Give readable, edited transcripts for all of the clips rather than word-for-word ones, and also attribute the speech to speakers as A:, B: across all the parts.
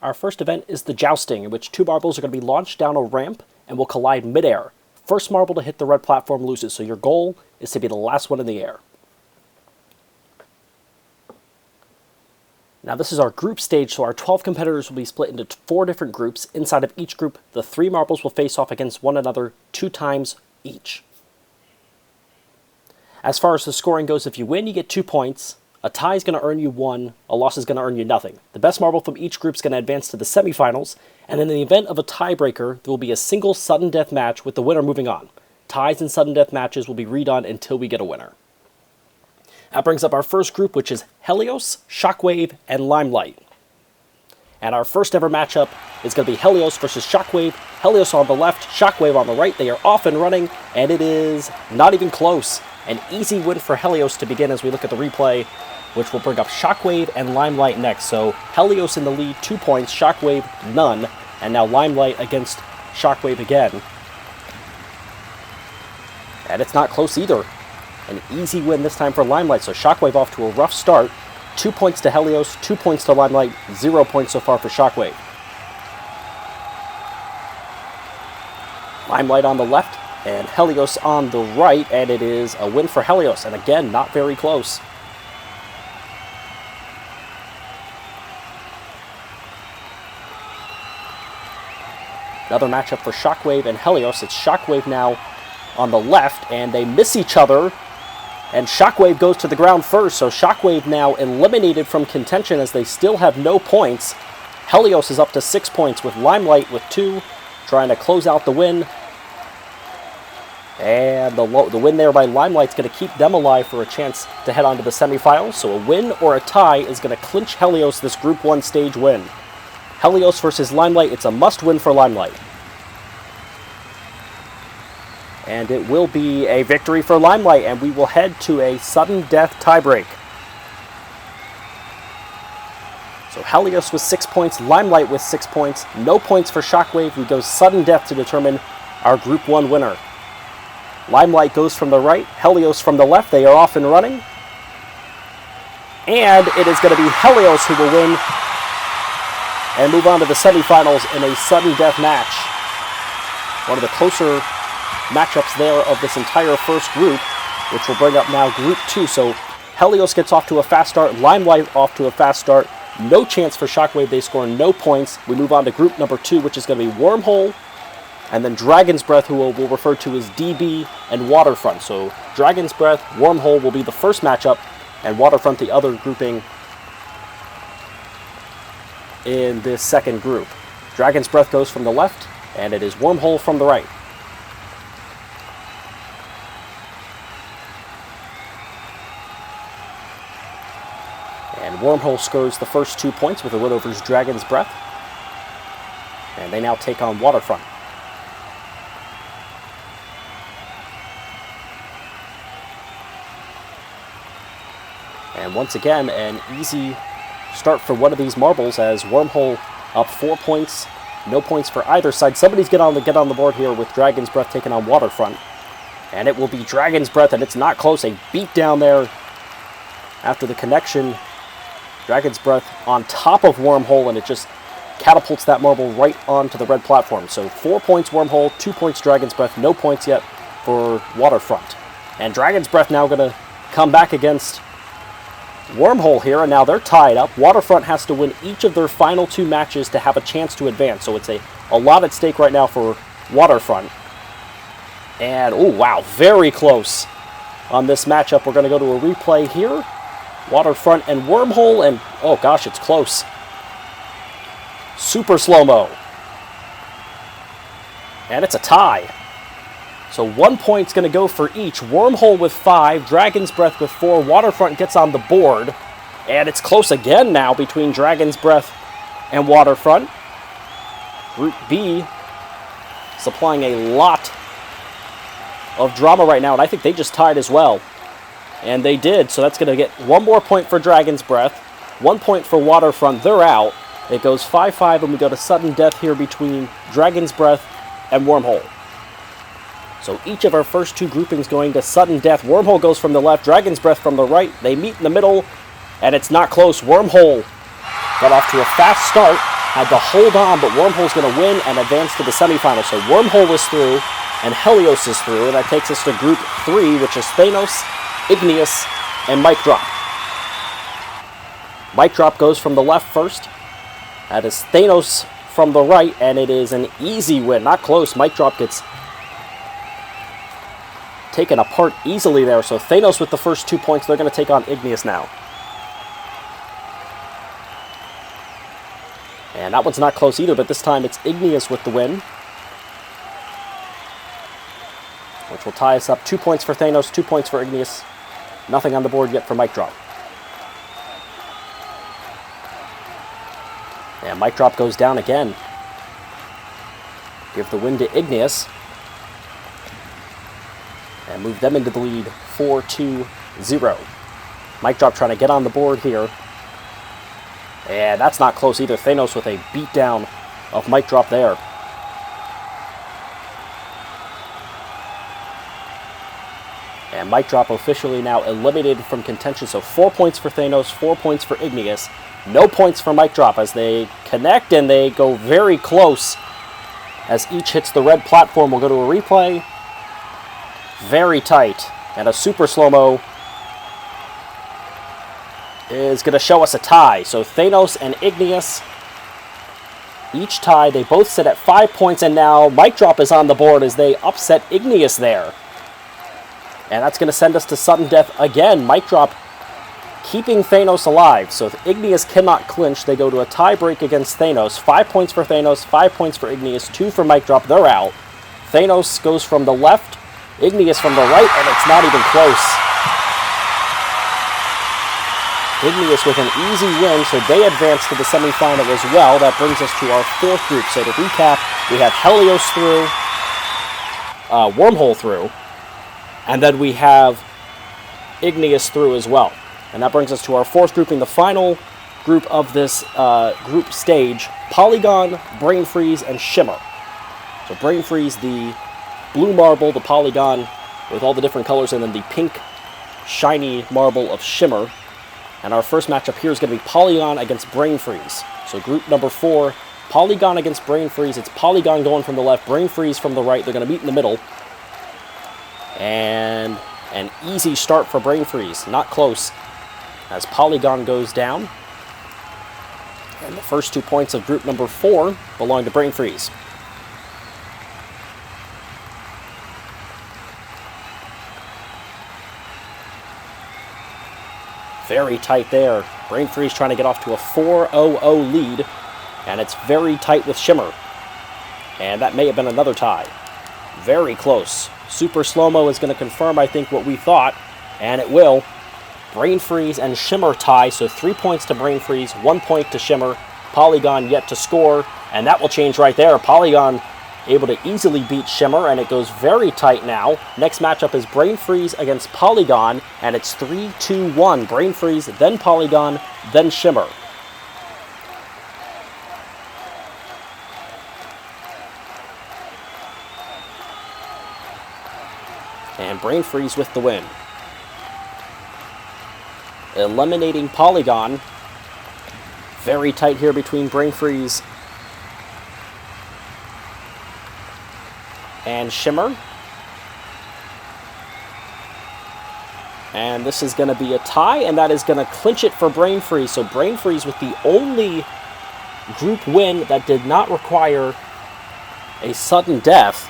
A: Our first event is the Jousting, in which two marbles are going to be launched down a ramp and will collide midair. First marble to hit the red platform loses, so your goal is to be the last one in the air. Now this is our group stage, so our 12 competitors will be split into 4 different groups. Inside of each group, the 3 marbles will face off against one another 2 times each. As far as the scoring goes, if you win, you get 2 points. A tie is going to earn you 1, a loss is going to earn you nothing. The best marble from each group is going to advance to the semifinals, and in the event of a tiebreaker, there will be a single sudden death match with the winner moving on. Ties and sudden death matches will be redone until we get a winner. That brings up our first group, which is Helios, Shockwave, and Limelight. And our first ever matchup is going to be Helios versus Shockwave. Helios on the left, Shockwave on the right. They are off and running, and it is not even close. An easy win for Helios to begin as we look at the replay, which will bring up Shockwave and Limelight next. So Helios in the lead, 2 points, Shockwave none, and now Limelight against Shockwave again. And it's not close either. An easy win this time for Limelight, so Shockwave off to a rough start. 2 points to Helios, 2 points to Limelight, 0 points so far for Shockwave. Limelight on the left, and Helios on the right, and it is a win for Helios, and again, not very close. Another matchup for Shockwave and Helios. It's Shockwave now on the left, and they miss each other, and Shockwave goes to the ground first, so Shockwave now eliminated from contention as they still have no points. Helios is up to 6 points with Limelight with 2, trying to close out the win. And the win there by Limelight's going to keep them alive for a chance to head on to the semifinals, so a win or a tie is going to clinch Helios this Group 1 stage win. Helios versus Limelight, it's a must-win for Limelight. And it will be a victory for Limelight, and we will head to a sudden death tiebreak. So Helios with 6 points, Limelight with 6 points, no points for Shockwave. We go sudden death to determine our Group 1 winner. Limelight goes from the right, Helios from the left. They are off and running. And it is going to be Helios who will win and move on to the semifinals in a sudden death match. One of the closer matchups there of this entire first group, which will bring up now Group 2. So Helios gets off to a fast start, Limelight off to a fast start. No chance for Shockwave, they score no points. We move on to Group number 2, which is going to be Wormhole, and then Dragon's Breath, who we'll refer to as DB, and Waterfront. So Dragon's Breath, Wormhole will be the first matchup, and Waterfront the other grouping in this second group. Dragon's Breath goes from the left, and it is Wormhole from the right. And Wormhole scores the first 2 points with a win over Dragon's Breath. And they now take on Waterfront. And once again, an easy start for one of these marbles as Wormhole up 4 points. No points for either side. Somebody's get on the board here with Dragon's Breath taking on Waterfront. And it will be Dragon's Breath, and it's not close. A beat down there after the connection. Dragon's Breath on top of Wormhole, and it just catapults that marble right onto the red platform. So 4 points Wormhole, 2 points Dragon's Breath, no points yet for Waterfront. And Dragon's Breath now going to come back against Wormhole here, and now they're tied up. Waterfront has to win each of their final 2 matches to have a chance to advance. So it's a lot at stake right now for Waterfront. And, oh wow, very close on this matchup. We're going to go to a replay here. Waterfront and Wormhole, and oh gosh, it's close. Super slow-mo. And it's a tie. So 1 point's going to go for each. Wormhole with 5, Dragon's Breath with 4. Waterfront gets on the board. And it's close again now between Dragon's Breath and Waterfront. Group B supplying a lot of drama right now, and I think they just tied as well. And they did, so that's going to get 1 more point for Dragon's Breath, 1 point for Waterfront. They're out. It goes 5-5, and we go to sudden death here between Dragon's Breath and Wormhole. So each of our first 2 groupings going to sudden death. Wormhole goes from the left, Dragon's Breath from the right. They meet in the middle, and it's not close. Wormhole got off to a fast start, had to hold on, but Wormhole's going to win and advance to the semifinals. So Wormhole is through, and Helios is through, and that takes us to Group 3, which is Thanos, Igneous, and Mic Drop. Mic Drop goes from the left first. That is Thanos from the right, and it is an easy win. Not close. Mic Drop gets taken apart easily there. So Thanos with the first 2 points. They're going to take on Igneous now. And that one's not close either, but this time it's Igneous with the win, which will tie us up. 2 points for Thanos, 2 points for Igneous. Nothing on the board yet for Mic Drop. And Mic Drop goes down again. Give the win to Igneous. And move them into the lead 4-2-0. Mic Drop trying to get on the board here. And that's not close either. Thanos with a beatdown of Mic Drop there. And Mic Drop officially now eliminated from contention. So 4 points for Thanos, 4 points for Igneous. No points for Mic Drop as they connect and they go very close as each hits the red platform. We'll go to a replay. Very tight. And a super slow-mo is going to show us a tie. So Thanos and Igneous each tie. They both sit at 5 points, and now Mic Drop is on the board as they upset Igneous there. And that's going to send us to sudden death again. Mic Drop keeping Thanos alive. So if Igneous cannot clinch, they go to a tie break against Thanos. 5 points for Thanos, 5 points for Igneous, 2 for Mic Drop. They're out. Thanos goes from the left, Igneous from the right, and it's not even close. Igneous with an easy win, so they advance to the semifinal as well. That brings us to our fourth group. So to recap, we have Helios through, Wormhole through, and then we have Igneous through as well. And that brings us to our fourth grouping, the final group of this group stage: Polygon, Brain Freeze, and Shimmer. So Brain Freeze, the blue marble, the Polygon with all the different colors, and then the pink, shiny marble of Shimmer. And our first matchup here is going to be Polygon against Brain Freeze. So group number 4, Polygon against Brain Freeze. It's Polygon going from the left, Brain Freeze from the right. They're going to meet in the middle. And an easy start for Brain Freeze. Not close as Polygon goes down. And the first 2 points of group number 4 belong to Brain Freeze. Very tight there. Brain Freeze trying to get off to a 4-0-0 lead, and it's very tight with Shimmer. And that may have been another tie. Very close. Super Slow-Mo is going to confirm, I think, what we thought, and it will. Brain Freeze and Shimmer tie, so 3 points to Brain Freeze, 1 point to Shimmer. Polygon yet to score, and that will change right there. Polygon able to easily beat Shimmer, and it goes very tight now. Next matchup is Brain Freeze against Polygon, and it's 3-2-1. Brain Freeze, then Polygon, then Shimmer. And Brain Freeze with the win. Eliminating Polygon. Very tight here between Brain Freeze and Shimmer. And this is going to be a tie, and that is going to clinch it for Brain Freeze. So Brain Freeze with the only group win that did not require a sudden death.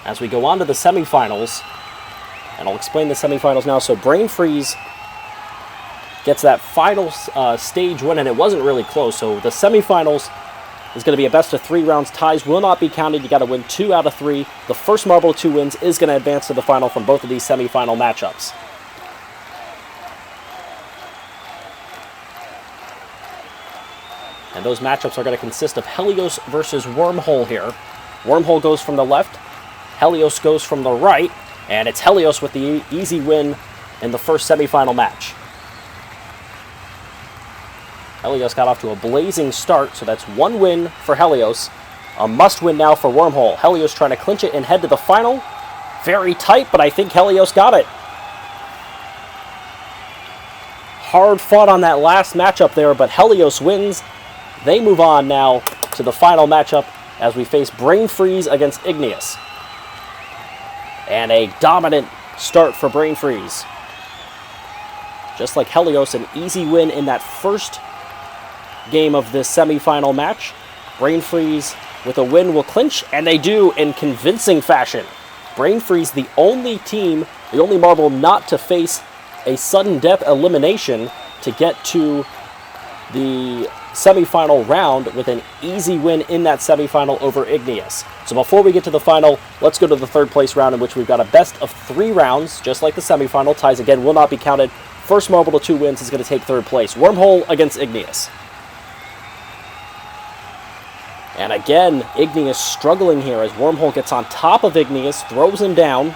A: As we go on to the semifinals, and I'll explain the semifinals now. So Brain Freeze gets that final stage win, and it wasn't really close. So the semifinals is going to be a best of 3 rounds. Ties will not be counted. You got to win 2 out of 3. The first marble of 2 wins is going to advance to the final from both of these semifinal matchups. And those matchups are going to consist of Helios versus Wormhole here. Wormhole goes from the left, Helios goes from the right, and it's Helios with the easy win in the first semifinal match. Helios got off to a blazing start, so that's 1 win for Helios. A must-win now for Wormhole. Helios trying to clinch it and head to the final. Very tight, but I think Helios got it. hard fought on that last matchup there, but Helios wins. They move on now to the final matchup as we face Brain Freeze against Igneous. And a dominant start for Brain Freeze. Just like Helios, an easy win in that first game of this semifinal match. Brain Freeze with a win will clinch, and they do in convincing fashion. Brain Freeze, the only team, the only marble not to face a sudden death elimination to get to the semifinal round with an easy win in that semifinal over Igneous. So before we get to the final, let's go to the third place round, in which we've got a best of 3 rounds, just like the semifinal. Ties again will not be counted. First marble to 2 wins is going to take third place. Wormhole against Igneous. And again, Igneous struggling here as Wormhole gets on top of Igneous, throws him down.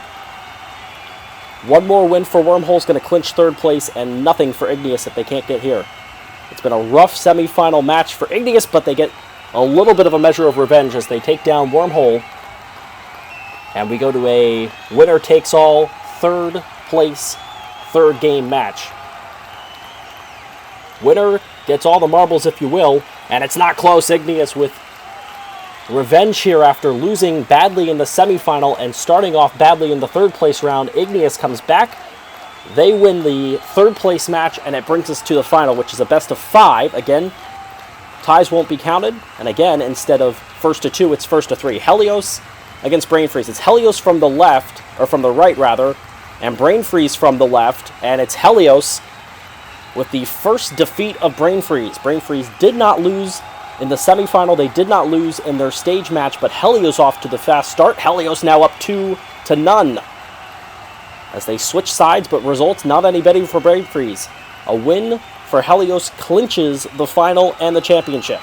A: One more win for Wormhole is going to clinch third place, and nothing for Igneous if they can't get here. It's been a rough semifinal match for Igneous, but they get a little bit of a measure of revenge as they take down Wormhole. And we go to a winner-takes-all, third place, third game match. Winner gets all the marbles, if you will, and it's not close. Igneous with revenge here after losing badly in the semifinal and starting off badly in the third place round. Igneous comes back. They win the third place match, and it brings us to the final, which is a best of 5. Again, ties won't be counted. And again, instead of first to 2, it's first to 3. Helios against Brain Freeze. It's Helios from the left, or from the right rather, and Brain Freeze from the left. And it's Helios with the first defeat of Brain Freeze. Brain Freeze did not lose in the semifinal. They did not lose in their stage match, but Helios off to the fast start. Helios now up 2-0. As they switch sides, but results not any better for Brain Freeze. A win for Helios clinches the final and the championship.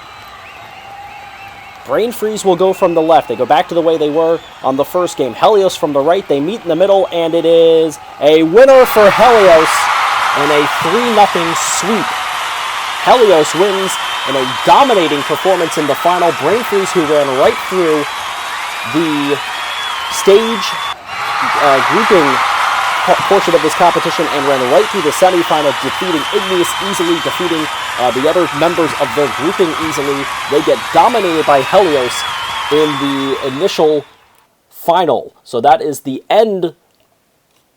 A: Brain Freeze will go from the left. They go back to the way they were on the first game. Helios from the right. They meet in the middle, and it is a winner for Helios in a 3-0 sweep. Helios wins in a dominating performance in the final. Brain Freeze, who ran right through the stage grouping portion of this competition and ran right through the semifinal, defeating Igneous easily, defeating the other members of their grouping easily. They get dominated by Helios in the initial final. So that is the end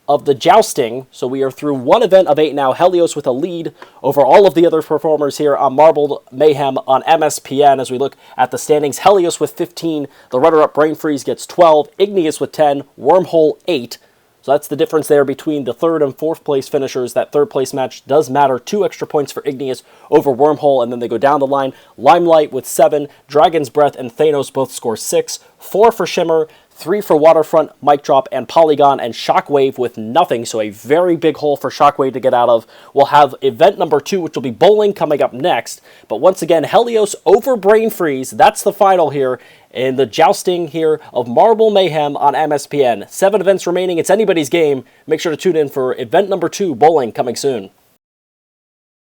A: of the Jousting. So we are through one event of 8 now. Helios with a lead over all of the other performers here on Marble Mayhem on MSPN. As we look at the standings, Helios with 15, the runner-up Brain Freeze gets 12, Igneous with 10, Wormhole 8. So that's the difference there between the third and fourth place finishers. That third place match does matter. 2 extra points for Igneous over Wormhole, and then they go down the line. Limelight with 7, Dragon's Breath and Thanos both score 6, 4 for Shimmer, 3 for Waterfront, Mic Drop, and Polygon, and Shockwave with nothing, so a very big hole for Shockwave to get out of. We'll have event number 2, which will be bowling, coming up next. But once again, Helios over Brain Freeze. That's the final here in the Jousting here of Marble Mayhem on MSPN. 7 events remaining. It's anybody's game. Make sure to tune in for event number 2, bowling, coming soon.